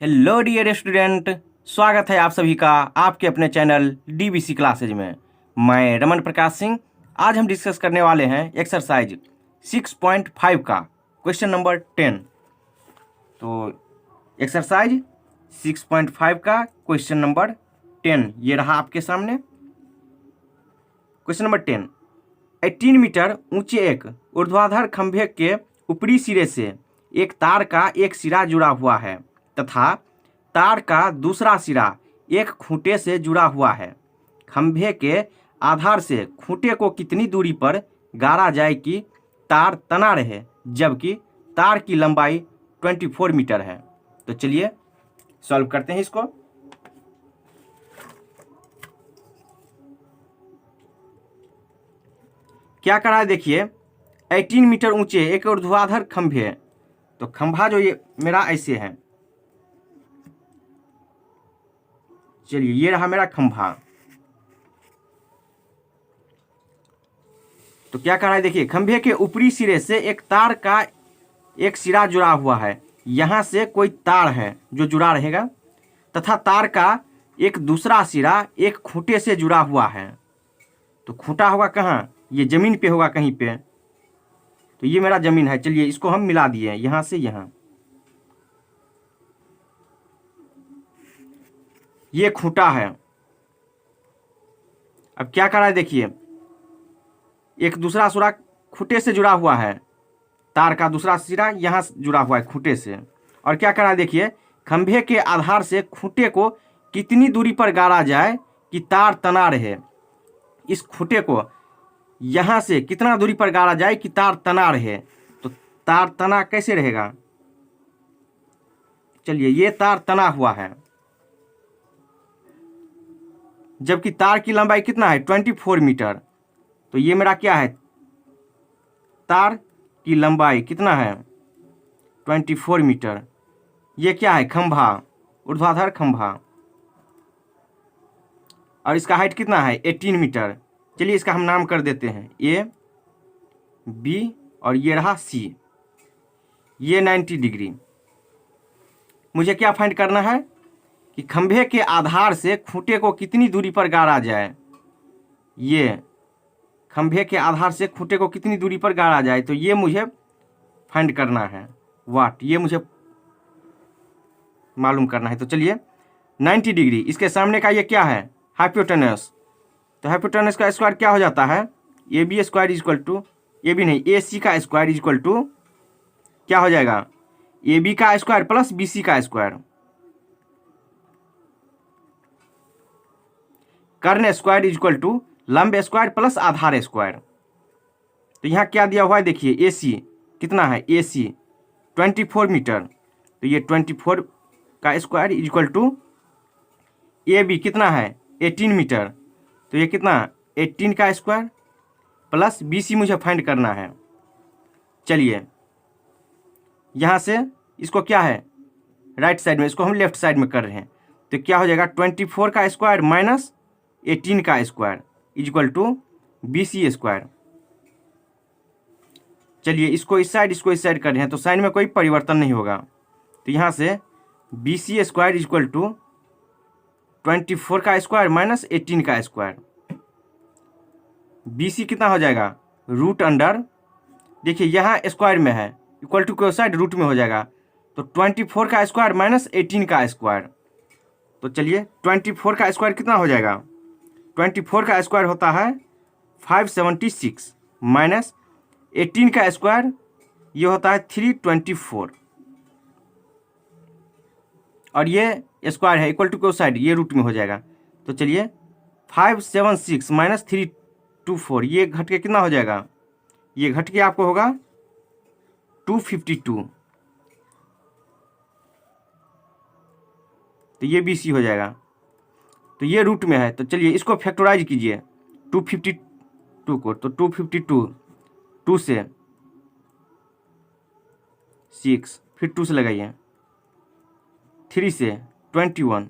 Hello dear student, स्वागत है आप सभी का आपके अपने चैनल डीबीसी क्लासेज में। मैं रमन प्रकाश सिंह। आज हम डिस्कस करने वाले हैं एक्सरसाइज 6.5 का क्वेश्चन नंबर 10। तो एक्सरसाइज 6.5 का क्वेश्चन नंबर 10 ये रहा आपके सामने। क्वेश्चन नंबर 10, 18 मीटर ऊंचे एक ऊर्ध्वाधर खंभे के ऊपरी सिरे से एक तार का एक सिरा जुड़ा हुआ है तथा तार का दूसरा सिरा एक खूंटे से जुड़ा हुआ है। खंभे के आधार से खूंटे को कितनी दूरी पर गाड़ा जाए कि तार तना रहे, जबकि तार की लंबाई 24 मीटर है। तो चलिए सॉल्व करते हैं इसको। क्या करा है देखिए, 18 मीटर ऊंचे एक ऊर्ध्वाधर खंभे। तो खंभा जो ये मेरा ऐसे है, चलिए ये रहा मेरा खंभा। तो क्या कह रहा है देखिए, खंभे के ऊपरी सिरे से एक तार का एक सिरा जुड़ा हुआ है। यहां से कोई तार है जो जुड़ा रहेगा तथा तार का एक दूसरा सिरा एक खूंटे से जुड़ा हुआ है। तो खूंटा होगा कहाँ? ये जमीन पे होगा कहीं पे। तो ये मेरा जमीन है। चलिए इसको हम मिला दिए यहां से यहां। ये खूंटा है। अब क्या कर रहा है देखिए, एक दूसरा सिरा खूंटे से जुड़ा हुआ है, तार का दूसरा सिरा यहां जुड़ा हुआ है खूंटे से। और क्या कर रहा है देखिए, खंभे के आधार से खूंटे को कितनी दूरी पर गाड़ा जाए कि तार तना रहे। इस खूंटे को यहां से कितना दूरी पर गाड़ा जाए कि तार तना रहे। तो तार तना कैसे रहेगा? चलिए ये तार तना हुआ है, जबकि तार की लंबाई कितना है? 24 मीटर। तो ये मेरा क्या है? तार की लंबाई कितना है? 24 मीटर। ये क्या है? खंभा, ऊर्ध्वाधर खंभा। और इसका हाइट कितना है? 18 मीटर। चलिए इसका हम नाम कर देते हैं ए, बी और ये रहा सी। ये 90 डिग्री। मुझे क्या फाइंड करना है कि खंभे के आधार से खूंटे को कितनी दूरी पर गाड़ा जाए। ये खंभे के आधार से खूंटे को कितनी दूरी पर गाड़ा जाए, तो ये मुझे फाइंड करना है। वाट, ये मुझे मालूम करना है। तो चलिए 90 डिग्री, इसके सामने का ये क्या है? हाइपोटेनस। तो हाइपोटेनस का स्क्वायर क्या हो जाता है? A B square equal to, A B नहीं, ए सी का स्क्वायर इक्वल टू क्या हो जाएगा? ए बी का स्क्वायर प्लस बी सी का स्क्वायर। कर्ण स्क्वायर इक्वल टू लंब स्क्वायर प्लस आधार स्क्वायर। तो यहाँ क्या दिया हुआ है देखिए, ए सी कितना है? A C 24 metre. तो ये 24 का square equal to A B कितना है? 18 मीटर। तो ये कितना? 18 का स्क्वायर प्लस बी सी मुझे फाइंड करना है। चलिए यहाँ से इसको क्या है? राइट साइड में, इसको हम लेफ्ट साइड में कर रहे हैं। तो क्या हो जाएगा? 24 का स्क्वायर माइनस 18 का square equal to B C square. चलिए इसको इस साइड कर रहे हैं, तो साइन में कोई परिवर्तन नहीं होगा। तो यहाँ से B C square equal to 24 का स्क्वायर माइनस 18 का स्क्वायर। बी सी कितना हो जाएगा? रूट अंडर, देखिए यहाँ स्क्वायर में है, इक्वल टू के साइड रूट में हो जाएगा। तो 24 का स्क्वायर माइनस 18 का स्क्वायर। तो चलिए 24 का स्क्वायर कितना हो जाएगा? 24 का स्क्वायर होता है 576 माइनस 18 का स्क्वायर ये होता है 324। और ये स्क्वायर है, इक्वल टू के साइड ये रूट में हो जाएगा। तो चलिए 576 माइनस 324 ये घट के कितना हो जाएगा? ये घट के आपको होगा 252। तो ये बी सी हो जाएगा। तो ये रूट में है, तो चलिए इसको फैक्टराइज कीजिए 252 को। तो 252 2 से 6, फिर 2 से लगाइए, 3 से 21,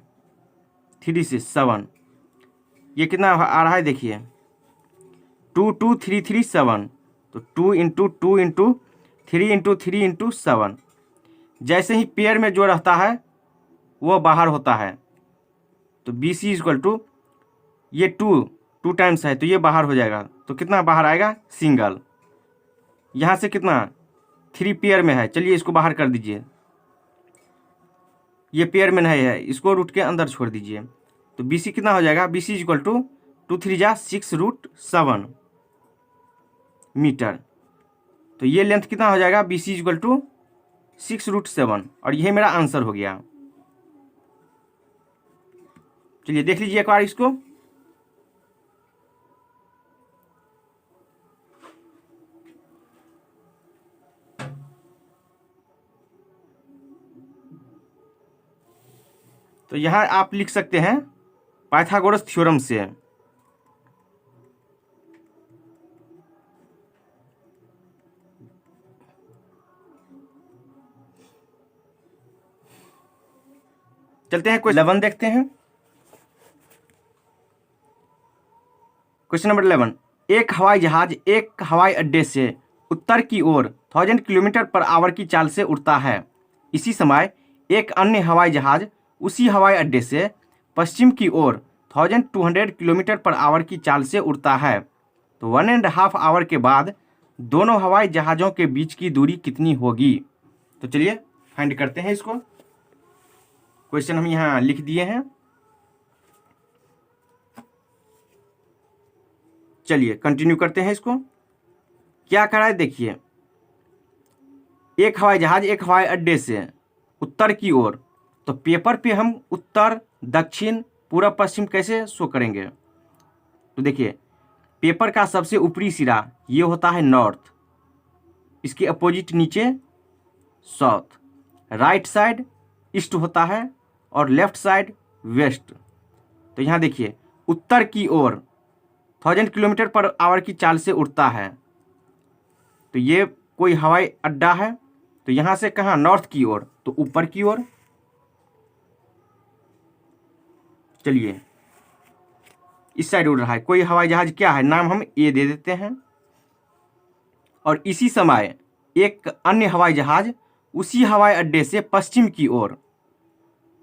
3 से 7। ये कितना आ रहा है देखिए? 2 2 3 3 7। तो 2 इंटू 2 इंटू 3 इंटू 3 इंटू 7। जैसे ही पेयर में जो रहता है वो बाहर होता है। तो बी सी इक्वल टू ये टू टाइम्स है तो ये बाहर हो जाएगा। तो कितना बाहर आएगा? सिंगल। यहाँ से कितना? 3 पेयर में है, चलिए इसको बाहर कर दीजिए। ये पेयर में नहीं है, इसको रूट के अंदर छोड़ दीजिए। तो बी सी कितना हो जाएगा? बी सी इक्वल टू 2 3 जा 6√7 मीटर। तो ये लेंथ कितना हो जाएगा? बी सी इक्वल टू 6√7 और यही मेरा आंसर हो गया। चलिए देख लीजिए एक बार इसको। तो यहाँ आप लिख सकते हैं पाइथागोरस थ्योरम से। चलते हैं क्वेश्चन 11 देखते हैं। क्वेश्चन नंबर 11, एक हवाई जहाज एक हवाई अड्डे से उत्तर की ओर 1000 किलोमीटर पर आवर की चाल से उड़ता है। इसी समय एक अन्य हवाई जहाज उसी हवाई अड्डे से पश्चिम की ओर 1200 किलोमीटर पर आवर की चाल से उड़ता है। तो 1.5 आवर के बाद दोनों हवाई जहाज़ों के बीच की दूरी कितनी होगी? तो चलिए फाइंड करते हैं इसको। क्वेश्चन हम यहाँ लिख दिए हैं। चलिए कंटिन्यू करते हैं इसको। क्या करा है देखिए, एक हवाई जहाज एक हवाई अड्डे से उत्तर की ओर, तो पेपर पे हम उत्तर दक्षिण पूर्व पश्चिम कैसे शो करेंगे? तो देखिए पेपर का सबसे ऊपरी सिरा ये होता है नॉर्थ, इसके अपोजिट नीचे साउथ, राइट साइड ईस्ट होता है और लेफ्ट साइड वेस्ट। तो यहाँ देखिए उत्तर की ओर 1000 किलोमीटर पर आवर की चाल से उड़ता है, तो ये कोई हवाई अड्डा है। तो यहाँ से कहाँ? नॉर्थ की ओर, तो ऊपर की ओर। चलिए इस साइड उड़ रहा है कोई हवाई जहाज, क्या है नाम हम ए दे देते हैं। और इसी समय एक अन्य हवाई जहाज उसी हवाई अड्डे से पश्चिम की ओर,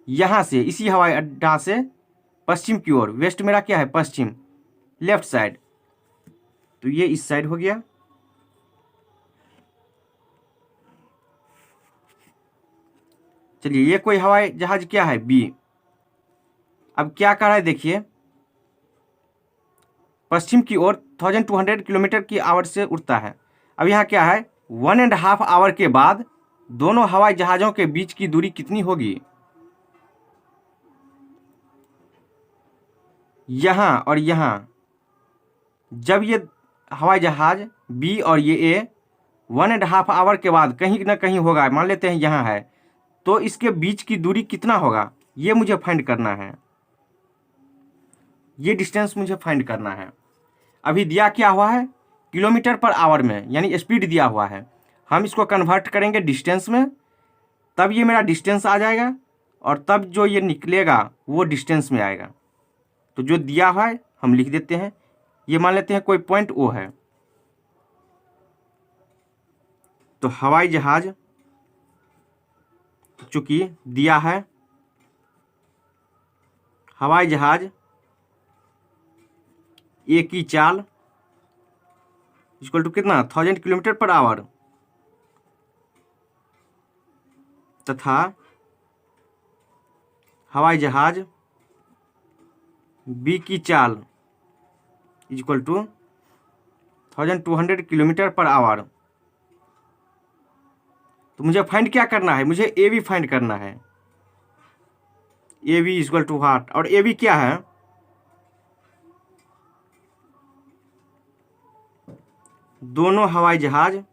यहाँ से इसी हवाई अड्डा से पश्चिम की ओर, वेस्ट मेरा क्या है? पश्चिम, लेफ्ट साइड, तो ये इस साइड हो गया। चलिए ये कोई हवाई जहाज क्या है? बी। अब क्या कर रहा है देखिए, पश्चिम की ओर 1200 किलोमीटर की आवर से उड़ता है। अब यहाँ क्या है? 1.5 आवर के बाद दोनों हवाई जहाज़ों के बीच की दूरी कितनी होगी? यहाँ और यहाँ, जब ये हवाई जहाज बी और ये ए 1.5 आवर के बाद कहीं ना कहीं होगा, मान लेते हैं यहाँ है, तो इसके बीच की दूरी कितना होगा ये मुझे फाइंड करना है। ये डिस्टेंस मुझे फाइंड करना है। अभी दिया क्या हुआ है? किलोमीटर पर आवर में, यानी स्पीड दिया हुआ है। हम इसको कन्वर्ट करेंगे डिस्टेंस में, तब ये मेरा डिस्टेंस आ जाएगा और तब जो ये निकलेगा वो डिस्टेंस में आएगा। तो जो दिया हुआ है हम लिख देते हैं। ये मान लेते हैं कोई पॉइंट ओ है। तो हवाई जहाज चूंकि दिया है, हवाई जहाज ए की चाल इक्वल टू कितना? 1000 किलोमीटर पर आवर, तथा हवाई जहाज बी की चाल equal to 1200 kilometre per hour. तो मुझे फाइंड क्या करना है? मुझे ए बी फाइंड करना है। A B equal to what? और ए बी क्या है? दोनों हवाई जहाज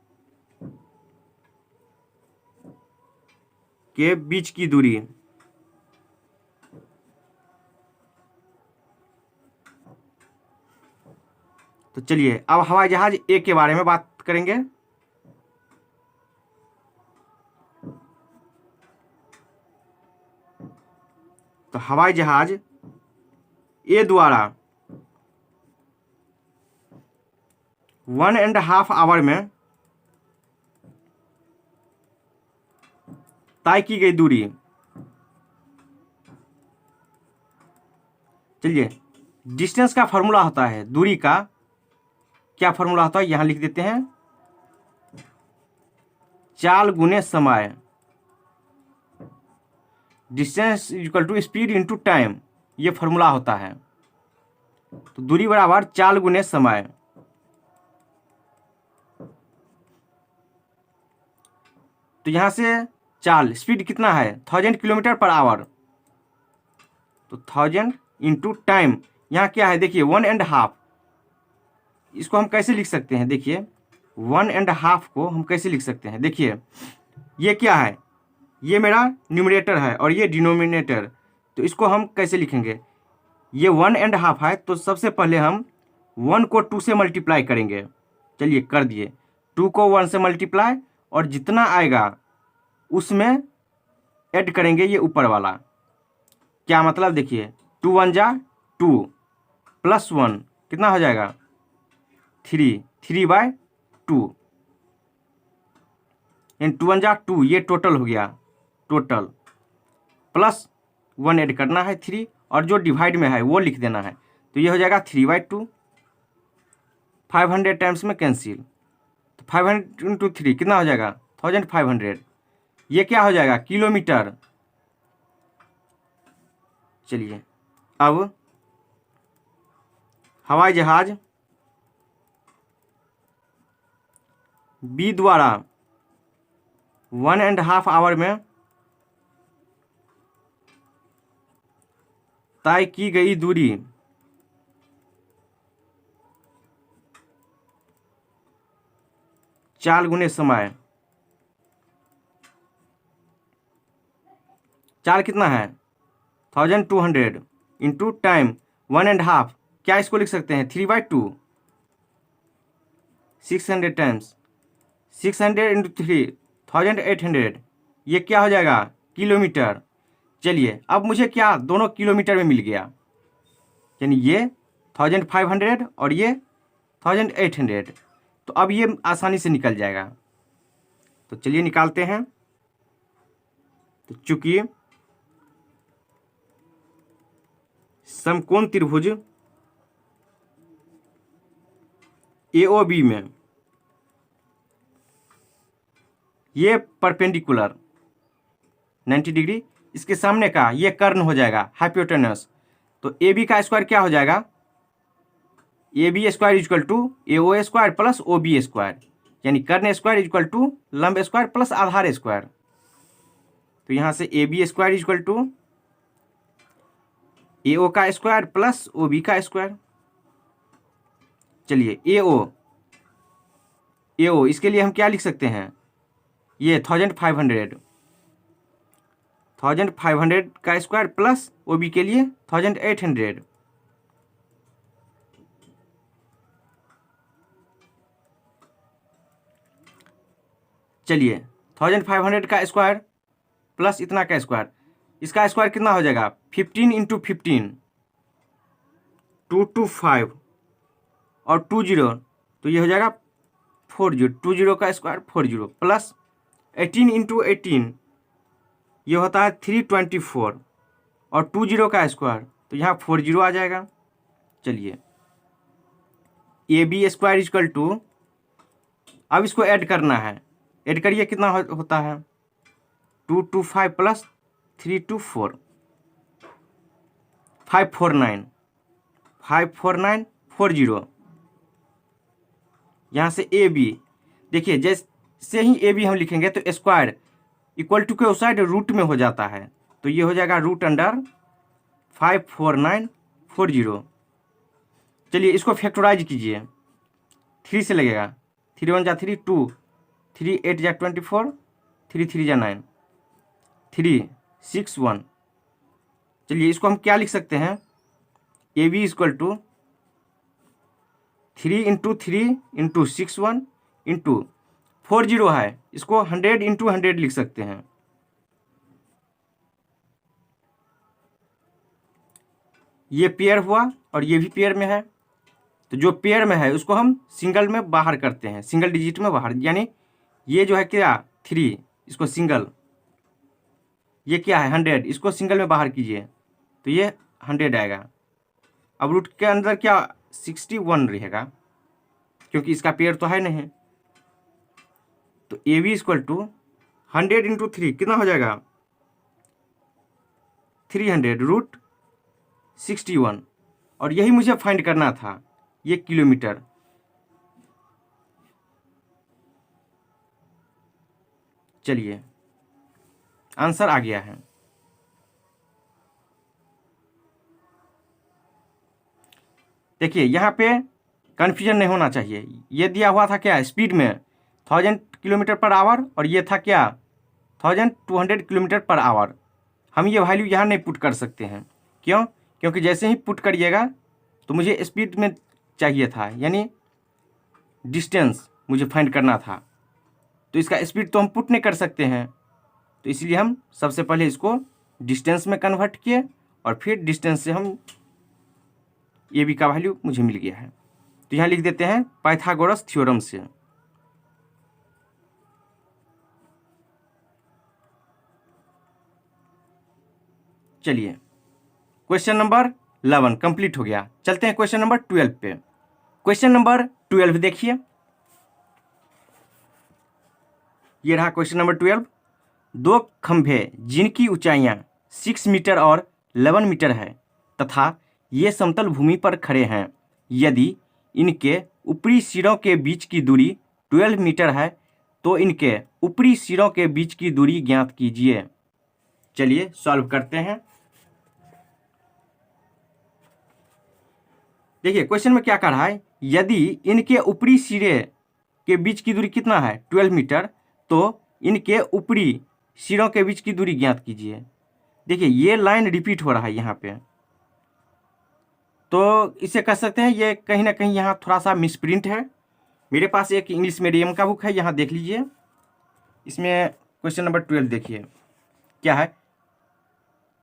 के बीच की दूरी। तो चलिए अब हवाई जहाज ए के बारे में बात करेंगे। तो हवाई जहाज ए द्वारा 1.5 आवर में तय की गई दूरी चलिए, डिस्टेंस का फॉर्मूला होता है, दूरी का क्या फॉर्मूला होता है यहाँ लिख देते हैं, चाल गुने समय, distance equal to speed into time, ये फॉर्मूला होता है। तो दूरी बराबर चाल गुने समय। तो यहाँ से चाल स्पीड कितना है 1000 किलोमीटर पर आवर, तो 1000 इंटू टाइम, यहाँ क्या है देखिए 1.5, इसको हम कैसे लिख सकते हैं, देखिए 1.5 को हम कैसे लिख सकते हैं, देखिए ये क्या है, ये मेरा न्यूमरेटर है और ये डिनोमिनेटर, तो इसको हम कैसे लिखेंगे, ये 1.5 है तो सबसे पहले हम 1 को 2 से मल्टीप्लाई करेंगे। चलिए कर दिए, 2 को 1 से मल्टीप्लाई और जितना आएगा उसमें ऐड करेंगे ये ऊपर वाला। क्या मतलब देखिए 2 1 जा 2 प्लस 1 कितना हो जाएगा 3/2, यानी 2 1 जा 2, ये टोटल हो गया, टोटल प्लस 1 ऐड करना है 3, और जो डिवाइड में है वो लिख देना है, तो ये हो जाएगा 3/2, 500 टाइम्स में कैंसिल, तो 500 इंटू 3 कितना हो जाएगा 1500, ये क्या हो जाएगा किलोमीटर। चलिए अब हवाई जहाज बी द्वारा 1.5 आवर में तय की गई दूरी चाल गुने समय, चाल कितना है 1200 इंटू टाइम 1.5, क्या इसको लिख सकते हैं 3/2, 600 टाइम्स 600 इंटू 3 1800, ये क्या हो जाएगा किलोमीटर। चलिए अब मुझे क्या दोनों किलोमीटर में मिल गया, यानी ये 1500 और ये 1800, तो अब ये आसानी से निकल जाएगा। तो चलिए निकालते हैं। तो चूंकि समकोण त्रिभुज AOB में ये परपेंडिकुलर 90 डिग्री, इसके सामने का ये कर्ण हो जाएगा हाइपोटेनस, तो AB का स्क्वायर क्या हो जाएगा AB square equal to AO square plus OB square, यानी कर्ण स्क्वायर इक्वल टू लंब स्क्वायर प्लस आधार स्क्वायर। तो यहाँ से AB square equal to AO का स्क्वायर प्लस OB का स्क्वायर। चलिए AO इसके लिए हम क्या लिख सकते हैं, ये 1500 का स्क्वायर प्लस OB के लिए 1800। चलिए 1500 का स्क्वायर प्लस इतना का स्क्वायर, इसका स्क्वायर कितना हो जाएगा 15 इंटू 15 225 और 20, तो ये हो जाएगा 40, 20 का स्क्वायर 40 प्लस 18 इंटू 18, ये होता है 324 और 20 का स्क्वायर, तो यहाँ 40 आ जाएगा। चलिए AB स्क्वायर इक्वल टू, अब इसको ऐड करना है, ऐड करिए कितना होता है 225 प्लस 324 54940। यहाँ से AB देखिए, जैसे ही AB हम लिखेंगे तो स्क्वायर इक्वल टू के उस साइड रूट में हो जाता है, तो ये हो जाएगा √54,940। चलिए इसको फैक्टराइज कीजिए, 3 से लगेगा, 3 1 जा 3 2, 3 8 जा 24, 3 3 जा 9, 3 6 1। चलिए इसको हम क्या लिख सकते हैं, AB equal to 3 into 3 into 6 1 into 40 है, इसको 100 इंटू 100 लिख सकते हैं। ये पेयर हुआ और ये भी पेयर में है, तो जो पेयर में है उसको हम सिंगल में बाहर करते हैं, सिंगल डिजिट में बाहर, यानी ये जो है क्या 3, इसको सिंगल, ये क्या है 100, इसको सिंगल में बाहर कीजिए तो ये 100 आएगा। अब रूट के अंदर क्या 61 रहेगा, क्योंकि इसका पेयर तो है नहीं। तो A B equal to 100 into 3 कितना हो जाएगा 300 रूट 61, और यही मुझे फाइंड करना था, ये किलोमीटर। चलिए आंसर आ गया है। देखिए यहाँ पे कन्फ्यूजन नहीं होना चाहिए। ये दिया हुआ था क्या स्पीड में 1000 किलोमीटर पर आवर, और ये था क्या 1200 किलोमीटर पर आवर। हम ये वैल्यू यहाँ नहीं पुट कर सकते हैं। क्यों? क्योंकि जैसे ही पुट करिएगा तो मुझे स्पीड में चाहिए था, यानी डिस्टेंस मुझे फाइंड करना था, तो इसका स्पीड तो हम पुट नहीं कर सकते हैं। तो इसलिए हम सबसे पहले इसको डिस्टेंस में कन्वर्ट किए, और फिर डिस्टेंस से हम ए बी का वैल्यू मुझे मिल गया है। तो यहाँ लिख देते हैं पाइथागोरस थ्योरम से। चलिए क्वेश्चन नंबर 11 कंप्लीट हो गया। चलते हैं क्वेश्चन नंबर 12 पे। क्वेश्चन नंबर 12 देखिए, ये रहा क्वेश्चन नंबर 12। दो खंभे जिनकी ऊंचाइयां 6 मीटर और 11 मीटर है तथा ये समतल भूमि पर खड़े हैं, यदि इनके ऊपरी सिरों के बीच की दूरी 12 मीटर है तो इनके ऊपरी सिरों के बीच की दूरी ज्ञात कीजिए। चलिए सॉल्व करते हैं। देखिए क्वेश्चन में क्या कह रहा है, यदि इनके ऊपरी सिरे के बीच की दूरी कितना है 12 मीटर, तो इनके ऊपरी सिरों के बीच की दूरी ज्ञात कीजिए। देखिए ये लाइन रिपीट हो रहा है यहाँ पे, तो इसे कह सकते हैं ये कहीं ना कहीं यहाँ थोड़ा सा मिसप्रिंट है। मेरे पास एक इंग्लिश मीडियम का बुक है, यहाँ देख लीजिए। इसमें क्वेश्चन नंबर 12 देखिए क्या है,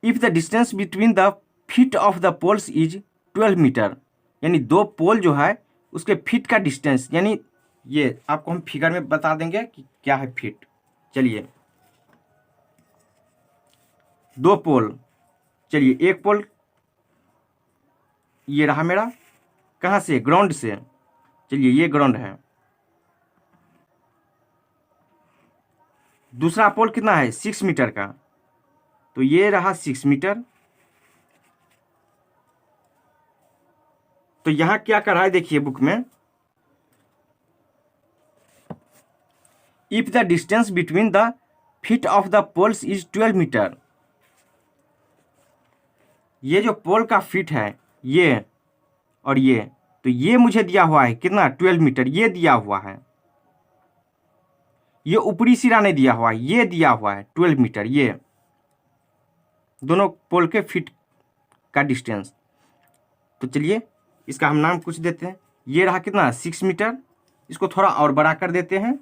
if the distance between the feet of the poles is 12 metre, यानी दो पोल जो है उसके फीट का डिस्टेंस, यानी ये आपको हम फिगर में बता देंगे कि क्या है फीट। चलिए दो पोल, चलिए एक पोल ये रहा मेरा, कहाँ से ग्राउंड से, चलिए ये ग्राउंड है। दूसरा पोल कितना है 6 मीटर का, तो ये रहा 6 मीटर। तो यहाँ क्या कर रहा है देखिए बुक में, if the distance between the feet of the poles is 12 metre, ये जो पोल का फीट है ये और ये, तो ये मुझे दिया हुआ है कितना 12 मीटर, ये दिया हुआ है। ये ऊपरी सिरा नहीं दिया हुआ है, ये दिया हुआ है 12 मीटर, ये दोनों पोल के फीट का डिस्टेंस। तो चलिए इसका हम नाम कुछ देते हैं, ये रहा कितना 6 मीटर, इसको थोड़ा और बड़ा कर देते हैं।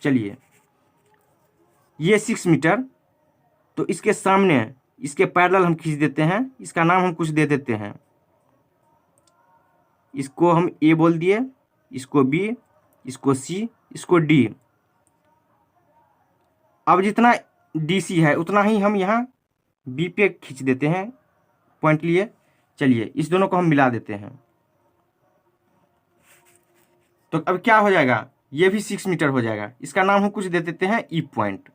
चलिए ये 6 मीटर, तो इसके सामने इसके पैरेलल हम खींच देते हैं, इसका नाम हम कुछ दे देते हैं, इसको हम ए बोल दिए, इसको बी, इसको सी, इसको डी। अब जितना डी सी है उतना ही हम यहाँ बी पे खींच देते हैं पॉइंट लिए। चलिए इस दोनों को हम मिला देते हैं, तो अब क्या हो जाएगा, ये भी 6 मीटर हो जाएगा, इसका नाम हम कुछ दे देते हैं ई पॉइंट।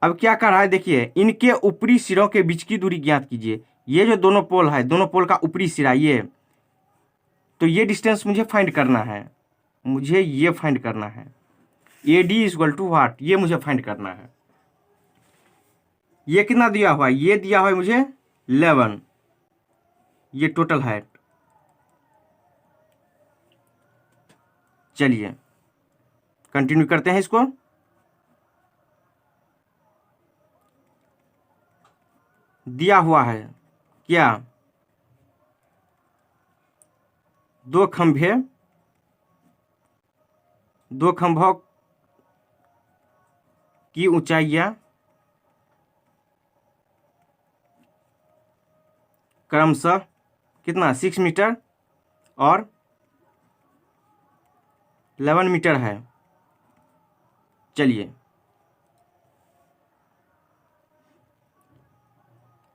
अब क्या कर रहा है देखिए, इनके ऊपरी सिरों के बीच की दूरी ज्ञात कीजिए। ये जो दोनों पोल है, दोनों पोल का ऊपरी सिरा ये, तो ये डिस्टेंस मुझे फाइंड करना है, मुझे ये फाइंड करना है। ए डी इक्वल टू वाट, ये मुझे फाइंड करना है। ये कितना दिया हुआ है, ये दिया हुआ है मुझे 11, ये टोटल हाइट। चलिए कंटिन्यू करते हैं इसको। दिया हुआ है क्या, दो खंभों की ऊंचाइयां क्रमशः कितना 6 मीटर और 11 मीटर है। चलिए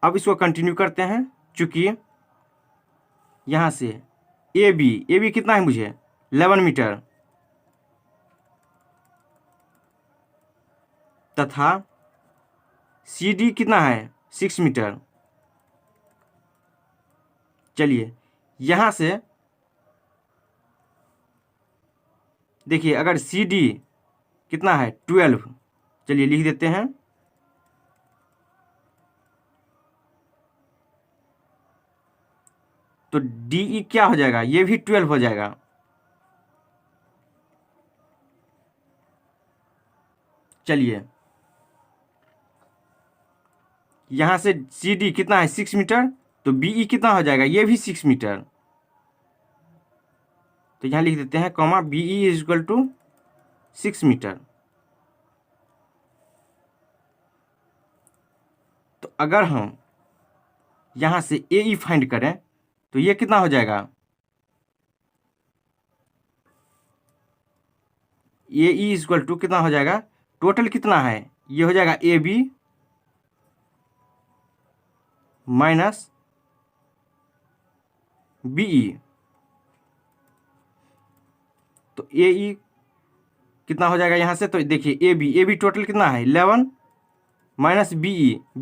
अब इसको कंटिन्यू करते हैं। चूंकि यहाँ से ए बी कितना है मुझे 11 मीटर तथा सी डी कितना है 6 मीटर। चलिए यहाँ से देखिए, अगर सी डी कितना है 12, चलिए लिख देते हैं। तो डी ई क्या हो जाएगा, ये भी 12 हो जाएगा। चलिए यहाँ से सी डी कितना है 6 मीटर, तो बी ई कितना हो जाएगा, ये भी 6 मीटर। तो यहाँ लिख देते हैं comma B E is equal to 6 metre. तो अगर हम यहाँ से ए ई फाइंड करें तो ये कितना हो जाएगा, A E is equal to कितना हो जाएगा, टोटल कितना है, ये हो जाएगा A B minus B E. तो ए ई कितना हो जाएगा यहाँ से, तो देखिए ए बी टोटल कितना है 11 माइनस बी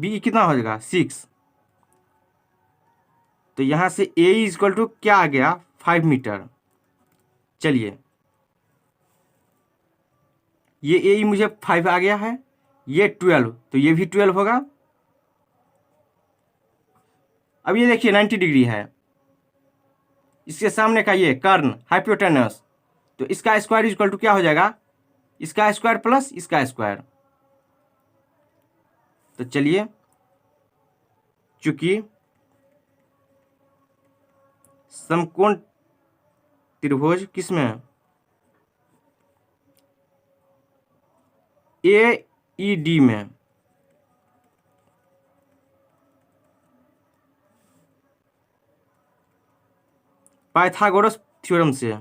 ई कितना हो जाएगा 6। तो यहाँ से ए इज इक्वल टू क्या आ गया 5 मीटर। चलिए ये ए मुझे 5 आ गया है, ये 12, तो ये भी 12 होगा। अब ये देखिए 90 डिग्री है, इसके सामने का ये कर्ण हाइपोटेनस, तो इसका स्क्वायर इज इक्वल टू क्या हो जाएगा, इसका स्क्वायर प्लस इसका स्क्वायर। तो चलिए चूंकि समकोण त्रिभुज किसमें ए ई डी में पाइथागोरस थ्योरम से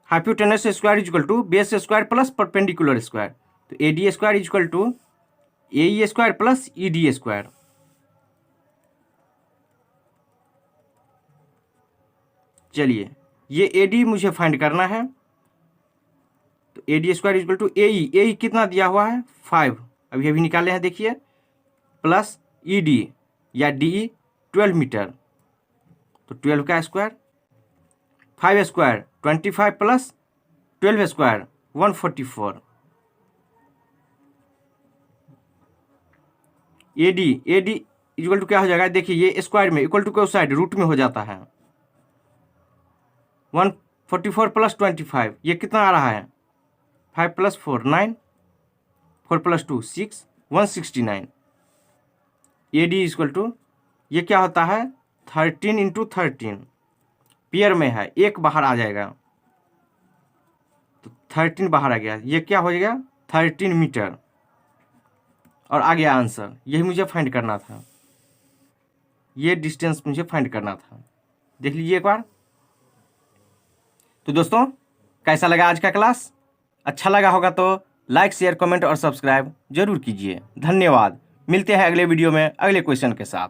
hypotenuse square is equal to base square plus perpendicular square. तो A D square is equal to A E square plus E D square. चलिए ये ए डी मुझे फाइंड करना है। तो A D square is equal to A E कितना दिया हुआ है 5, अभी अभी निकाले हैं देखिए, प्लस ई डी या डी ई 12 मीटर, तो 12 का square, 5 square 25 plus 12 square 144। A D equal to क्या हो जाएगा, देखिए ये स्क्वायर में इक्वल टू के साइड रूट में हो जाता है, 144 प्लस 25, ये कितना आ रहा है 5 plus 4 9, 4 plus 2 6, 169। A D equal to ये क्या होता है 13 इंटू 13, पेयर में है, एक बाहर आ जाएगा, तो 13 बाहर आ गया, ये क्या हो जाएगा 13 मीटर। और आ गया आंसर, यही मुझे फाइंड करना था, ये डिस्टेंस मुझे फाइंड करना था। देख लीजिए एक बार। तो दोस्तों कैसा लगा आज का क्लास, अच्छा लगा होगा तो लाइक शेयर कमेंट और सब्सक्राइब जरूर कीजिए। धन्यवाद, मिलते हैं अगले वीडियो में अगले क्वेश्चन के साथ।